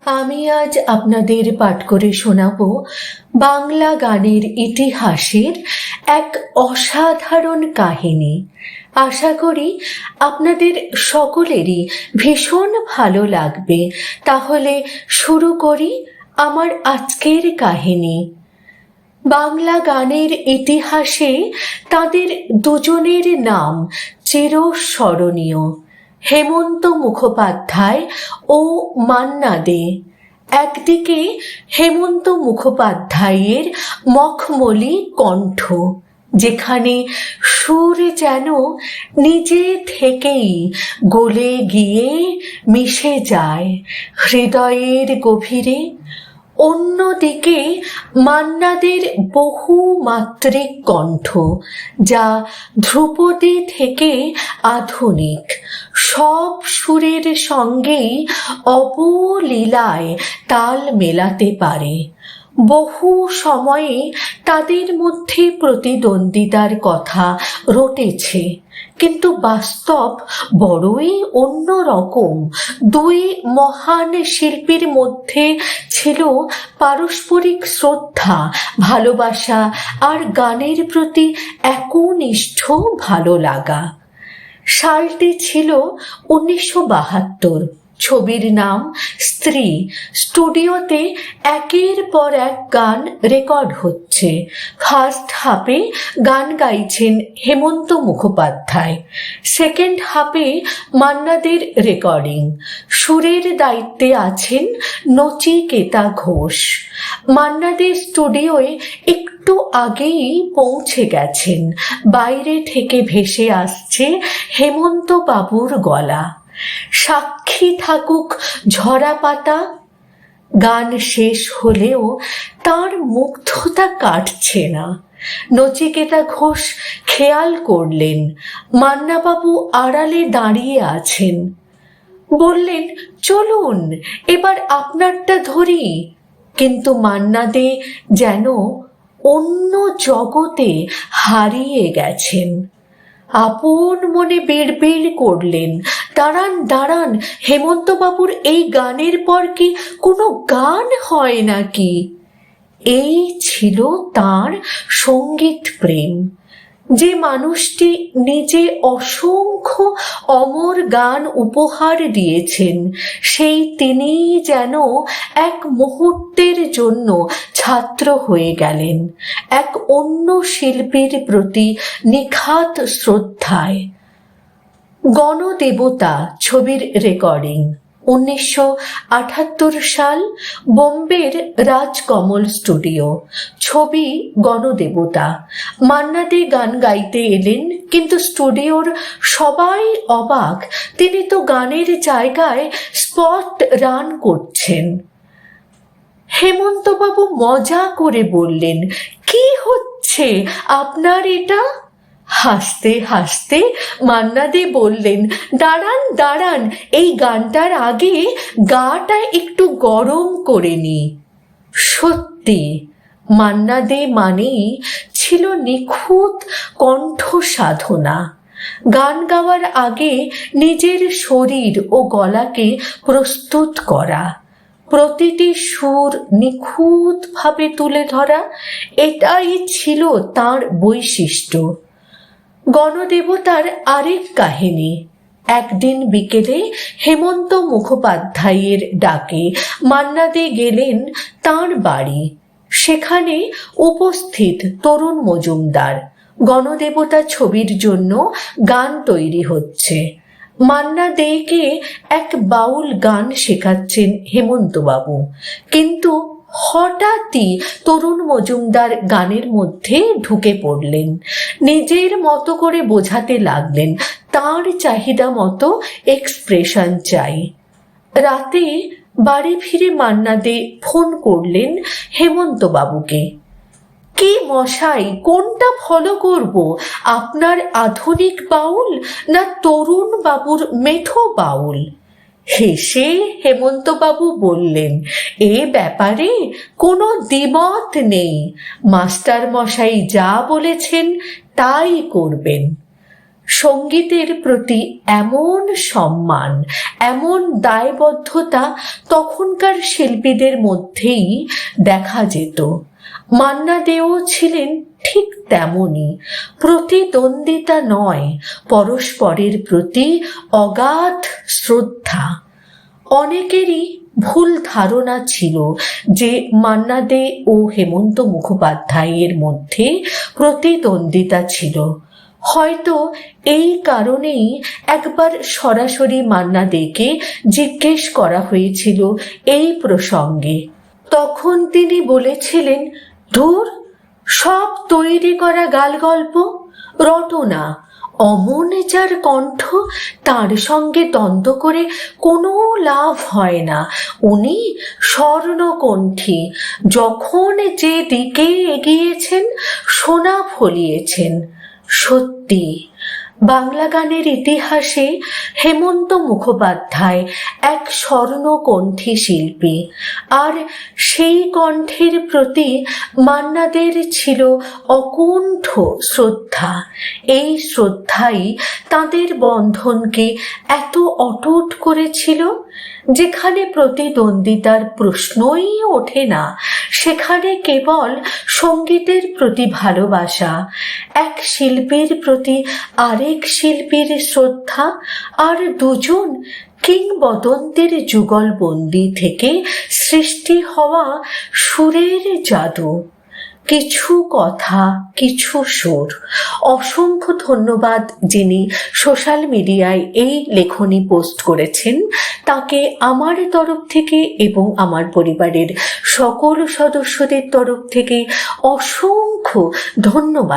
আমি আজ আপনাদের পাঠ করে শোনাব বাংলা গানের ইতিহাসের এক অসাধারণ কাহিনী। আশা করি আপনাদের সকলেরই ভীষণ ভালো লাগবে। তাহলে শুরু করি আমার আজকের কাহিনী। বাংলা গানের ইতিহাসে তাদের দুজনের নাম চিরস্মরণীয়, হেমন্ত মুখোপাধ্যায় ও মান্না দে। একদিকে হেমন্ত মুখোপাধ্যায়ের মখমলি কণ্ঠ, যেখানে সুর যেন নিজে থেকেই গলে গিয়ে মিশে যায় হৃদয়ের গভীরে। অন্যদিকে মান্নাদের বহুমাত্রিক কণ্ঠ, যা ধ্রুপদী থেকে আধুনিক সব সুরের সঙ্গেই অবলীলায় তাল মেলাতে পারে। বহু সময়ে তাদের মধ্যে প্রতিদ্বন্দ্বিতার কথা রটেছে, কিন্তু বাস্তব বড়ই অন্যরকম। দুই মহান শিল্পীর মধ্যে ছিল পারস্পরিক শ্রদ্ধা, ভালোবাসা আর গানের প্রতি একনিষ্ঠ ভালো লাগা। সালটি ছিল 1972। ছবির নাম স্ত্রী। স্টুডিওতে একের পর এক গান রেকর্ড হচ্ছে। ফার্স্ট হাফে গান গাইছেন হেমন্ত মুখোপাধ্যায়, সেকেন্ড হাফে মান্নাদের রেকর্ডিং। সুরের দায়িত্বে আছেন নচিকেতা ঘোষ। মান্নাদের স্টুডিওয়ে একটু আগেই পৌঁছে গেছেন। বাইরে থেকে ভেসে আসছে হেমন্ত বাবুর গলা, সাক্ষী থাকুক ঝরা পাতা। গান শেষ হলেও তার মুগ্ধতা কাটছে না। নচিকেতা ঘোষ খেয়াল করলেন মান্নাবাবু আড়ালে দাঁড়িয়ে আছেন। বললেন, চলুন এবার আপনারটা ধরি। কিন্তু মান্না দে যেন অন্য জগতে হারিয়ে গেছেন। আপন মনে বিড়বিড় করলেন, দাঁড়ান দাঁড়ান, হেমন্তবাবুর এই গানের পর কি কোনো গান হয় নাকি? এই ছিল তাঁর সঙ্গীত প্রেম। যে মানুষটি নিজে অসংখ্য অমর গান উপহার দিয়েছেন, সেই তিনিই যেন এক মুহূর্তের জন্য ছাত্র হয়ে গেলেন এক অন্য শিল্পীর প্রতি নিখাত শ্রদ্ধায়। গণদেবতা ছবির রেকর্ডিং 1978 সাল, বোম্বের রাজকমল স্টুডিও। ছবি গণদেবতা। মান্না দে গান গাইতে এলেন, কিন্তু স্টুডিওর সবাই অবাক, তিনি তো গানের জায়গায় স্পট রান করছেন। হেমন্তবাবু মজা করে বললেন, কি হচ্ছে আপনার এটা? হাসতে হাসতে মান্না দে বললেন, দাঁড়ান দাঁড়ান, এই গানটার আগে গাটা একটু গরম করে নি। সত্যি মান্না দে মানেই ছিল নিখুঁত কণ্ঠ সাধনা। গান গাওয়ার আগে নিজের শরীর ও গলাকে প্রস্তুত করা, প্রতিটি সুর নিখুঁতভাবে তুলে ধরা, এটাই ছিল তার বৈশিষ্ট্য। গণদেবতার আরেক কাহিনী। একদিন বিকেলে হেমন্ত মুখোপাধ্যায়ের ডাকে মান্না দে গেলেন তাঁর বাড়ি। সেখানে উপস্থিত তরুণ মজুমদার। গণদেবতা ছবির জন্য গান তৈরি হচ্ছে। মান্না দেকে এক বাউল গান শেখাচ্ছেন হেমন্তবাবু, কিন্তু হঠাৎই তরুণ মজুমদার গানের মধ্যে ঢুকে পড়লেন। নিজের মতো করে বোঝাতে লাগলেন তার চাহিদা মতো এক্সপ্রেশন চাই। রাতে বাড়ি ফিরে মান্না দে ফোন করলেন হেমন্তবাবুকে। কি মশাই, কোনটা ফলো করব, আপনার আধুনিক বাউল না তরুণ বাবুর মেঠো বাউল? হেসে হেমন্তবাবু বললেন, এ ব্যাপারে কোনো দ্বিমত নেই, মাস্টার মশাই যা বলেছেন তাই করবেন। সঙ্গীতের প্রতি এমন সম্মান, এমন দায়বদ্ধতা তখনকার শিল্পীদের মধ্যেই দেখা যেত। মান্না দেও ছিলেন ঠিক তেমনই, প্রতিদ্বন্দ্বিতা নয়, পরস্পরের প্রতি অগাধ শ্রদ্ধা। অনেকেরই ভুল ধারণা ছিল যে মান্না দে ও হেমন্ত মুখোপাধ্যায়ের মধ্যে প্রতিদ্বন্দ্বিতা ছিল। হয়তো এই কারণেই একবার সরাসরি মান্না দেকে জিজ্ঞেস করা হয়েছিল এই প্রসঙ্গে। তখন তিনি বলেছিলেন, ধুর, সব তৈরি করা গালগল্প, রটনা। অমন যার কণ্ঠ, তার সঙ্গে দ্বন্দ্ব করে কোনো লাভ হয় না। উনি স্বর্ণকণ্ঠী, যখন যে দিকে এগিয়েছেন সোনা ফলিয়েছেন। সত্যি, বাংলা গানের ইতিহাসে হেমন্ত মুখোপাধ্যায় এক স্বর্ণকণ্ঠী শিল্পী, আর সেই কণ্ঠের প্রতি মান্না দের ছিল অকুণ্ঠ শ্রদ্ধা। এই শ্রদ্ধাই তাঁদের বন্ধনকে এত অটুট করেছিল। যেখানে প্রতিদ্বন্দ্বিতার প্রশ্নই ওঠে না, সেখানে কেবল সঙ্গীতের প্রতি ভালোবাসা, এক শিল্পীর প্রতি আরেক শিল্পীর শ্রদ্ধা, আর দুজন কিংবদন্তির যুগলবন্দি থেকে সৃষ্টি হওয়া সুরের জাদু। কিছু কথা, কিছু সুর। অসংখ্য ধন্যবাদ যিনি সোশ্যাল মিডিয়ায় এই লেখনী পোস্ট করেছেন, তাকে আমার তরফ থেকে এবং আমার পরিবারের সকল সদস্যদের তরফ থেকে অসংখ্য ধন্যবাদ।